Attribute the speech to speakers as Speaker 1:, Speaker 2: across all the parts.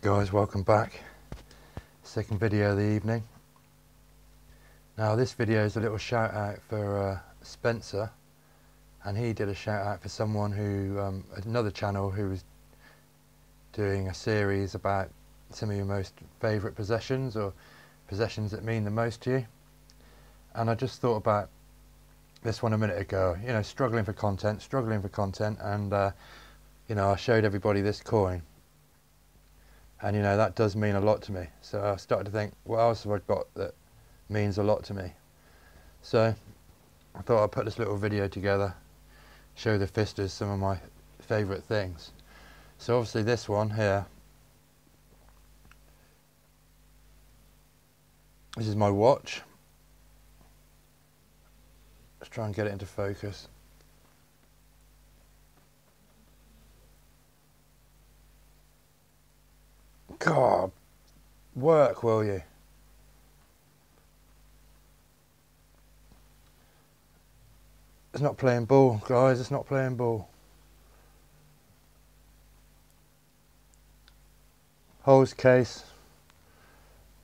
Speaker 1: Guys, welcome back. Second video of the evening. Now this video is a little shout out for Spencer, and he did a shout out for someone who, another channel who was doing a series about some of your most favourite possessions or possessions that mean the most to you. And I just thought about this one a minute ago, you know, struggling for content, and you know, I showed everybody this coin. And you know, that does mean a lot to me. So I started to think, what else have I got that means a lot to me? So I thought I'd put this little video together, show the Fistas some of my favourite things. So obviously this one here, this is my watch. Let's try and get it into focus. God, work, will you? It's not playing ball, guys, it's not playing ball. Holes case,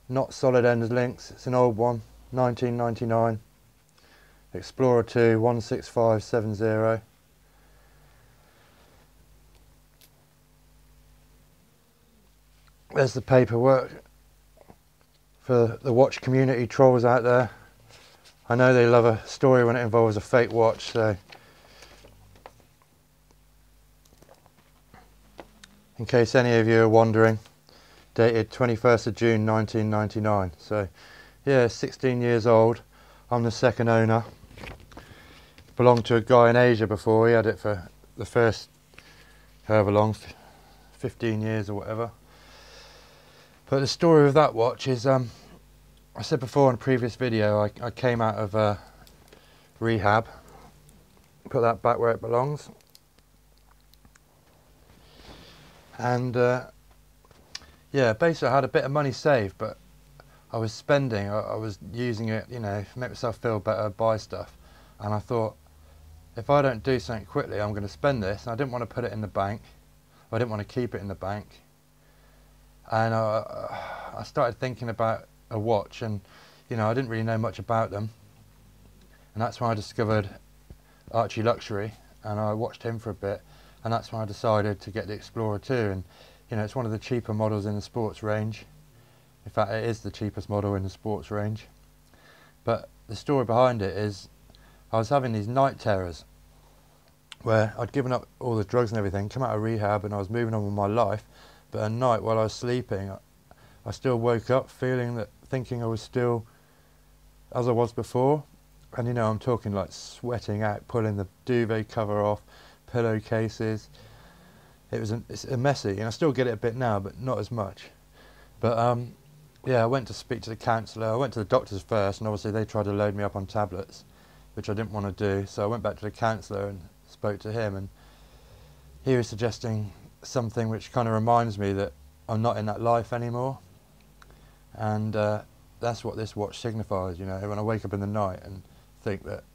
Speaker 1: not solid end links, it's an old one, 1999. Explorer 2 16570. There's the paperwork for the watch community trolls out there. I know they love a story when it involves a fake watch, so in case any of you are wondering, dated 21st of June 1999. So yeah, 16 years old. I'm the second owner. Belonged to a guy in Asia before. He had it for the first however long, 15 years or whatever. But the story of that watch is, I said before in a previous video, I came out of rehab, put that back where it belongs, and yeah, basically I had a bit of money saved, but I was spending, I was using it, you know, make myself feel better, buy stuff, and I thought, if I don't do something quickly, I'm going to spend this, and I didn't want to put it in the bank, I didn't want to keep it in the bank. And I started thinking about a watch, and you know, I didn't really know much about them, and that's when I discovered Archie Luxury, and I watched him for a bit, and that's when I decided to get the Explorer 2. And you know, it's one of the cheaper models in the sports range. In fact, it is the cheapest model in the sports range. But the story behind it is, I was having these night terrors where I'd given up all the drugs and everything, come out of rehab, and I was moving on with my life. But at night, while I was sleeping, I still woke up thinking I was still as I was before. And you know, I'm talking like sweating out, pulling the duvet cover off, pillowcases. It's a messy, and I still get it a bit now, but not as much. But yeah, I went to speak to the counsellor. I went to the doctors first, and obviously they tried to load me up on tablets, which I didn't want to do. So I went back to the counsellor and spoke to him, and he was suggesting something which kind of reminds me that I'm not in that life anymore, and that's what this watch signifies. You know, when I wake up in the night and think that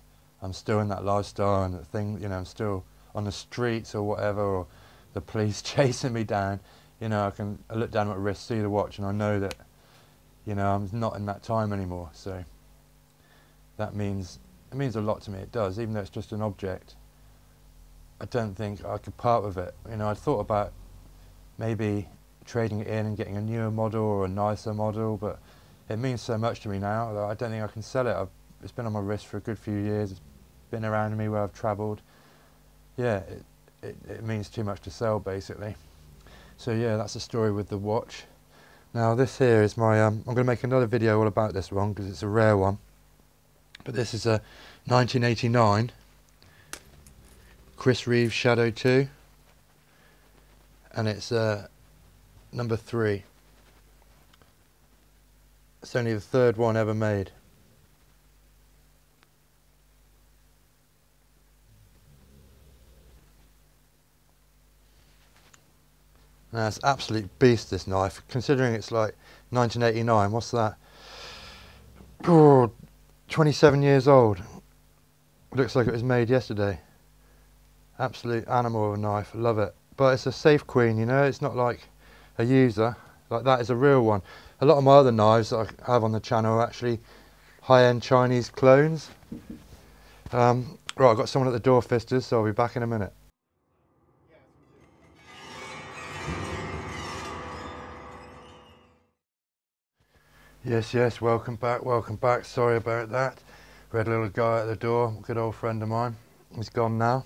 Speaker 1: I'm still in that lifestyle, and you know, I'm still on the streets or whatever, or the police chasing me down, you know, I look down at my wrist, see the watch, and I know that, you know, I'm not in that time anymore. So that it means a lot to me. It does, even though it's just an object. I don't think I could part with it. You know, I'd thought about maybe trading it in and getting a newer model or a nicer model, but it means so much to me now that I don't think I can sell it. It's been on my wrist for a good few years. It's been around me where I've travelled. Yeah, it means too much to sell, basically. So yeah, that's the story with the watch. Now this here is my, I'm going to make another video all about this one because it's a rare one. But this is a 1989 Chris Reeves Shadow 2, and it's number 3. It's only the third one ever made. Now it's absolute beast, this knife, considering it's like 1989, what's that? Oh, 27 years old. Looks like it was made yesterday. Absolute animal of a knife, love it. But it's a safe queen, you know, it's not like a user. Like that is a real one. A lot of my other knives that I have on the channel are actually high-end Chinese clones. Right, I've got someone at the door, Fisters, so I'll be back in a minute. Yes, welcome back. Sorry about that. We had a little guy at the door, good old friend of mine. He's gone now.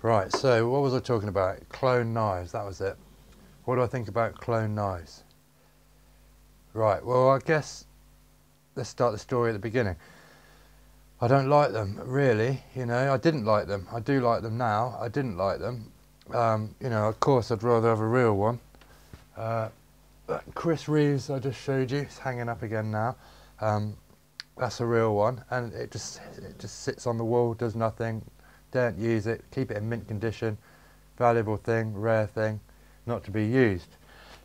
Speaker 1: Right, so what was I talking about? Clone knives, that was it. What do I think about clone knives? Right, well, I guess let's start the story at the beginning. I don't like them, really, you know. I didn't like them. I do like them now. I didn't like them. You know, of course, I'd rather have a real one. Chris Reeves, I just showed you, it's hanging up again now. That's a real one, and it just sits on the wall, does nothing. Don't use it. Keep it in mint condition. Valuable thing, rare thing, not to be used.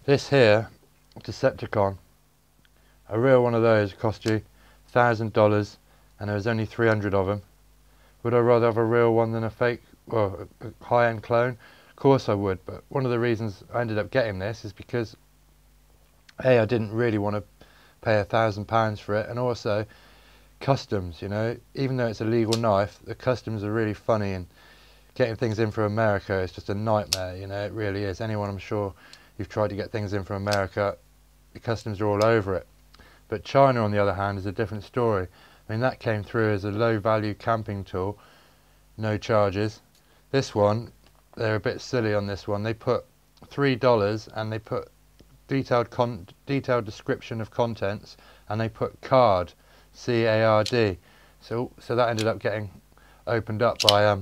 Speaker 1: This here, Decepticon, a real one of those cost you $1,000, and there was only 300 of them. Would I rather have a real one than a fake, well, a high-end clone? Of course I would, but one of the reasons I ended up getting this is because I didn't really want to pay £1,000 for it, and also customs, you know, even though it's a legal knife, the customs are really funny, and getting things in from America is just a nightmare, you know, it really is. Anyone, I'm sure, you've tried to get things in from America, the customs are all over it. But China, on the other hand, is a different story. I mean, that came through as a low-value camping tool, no charges. This one, they're a bit silly on this one. They put $3 and they put detailed description of contents, and they put card, C-A-R-D. So that ended up getting opened up by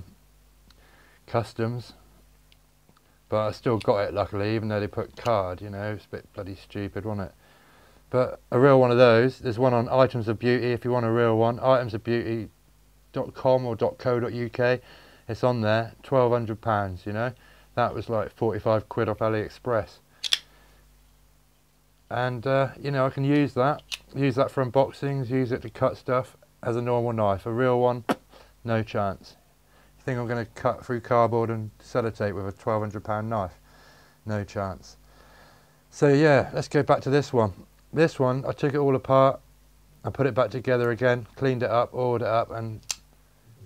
Speaker 1: customs, but I still got it luckily, even though they put card, you know. It's a bit bloody stupid, wasn't it? But a real one of those, there's one on Items of Beauty if you want a real one, itemsofbeauty.com or .co.uk, it's on there, £1,200, you know. That was like 45 quid off AliExpress. And you know, I can use that for unboxings, use it to cut stuff as a normal knife. A real one, no chance. You think I'm going to cut through cardboard and sellotape with a £1,200 knife? No chance. So yeah, let's go back to this one. This one, I took it all apart, I put it back together again, cleaned it up, oiled it up, and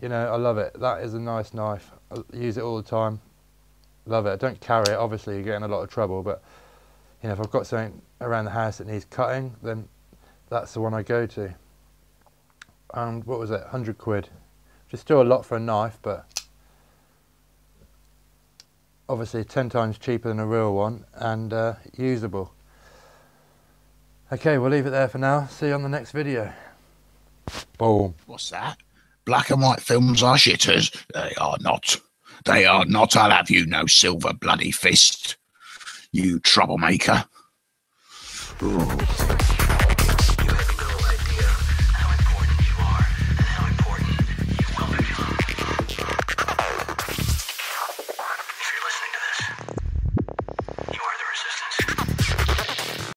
Speaker 1: you know, I love it. That is a nice knife. I use it all the time. Love it. I don't carry it, obviously you get in a lot of trouble, but you know, if I've got something around the house that needs cutting, then that's the one I go to. And what was it, 100 quid, which is still a lot for a knife, but obviously 10 times cheaper than a real one, and usable. Okay, we'll leave it there for now. See you on the next video. Boom.
Speaker 2: What's that? Black and white films are shitters. They are not. They are not. I'll have you know, silver bloody fist. You troublemaker. Ooh.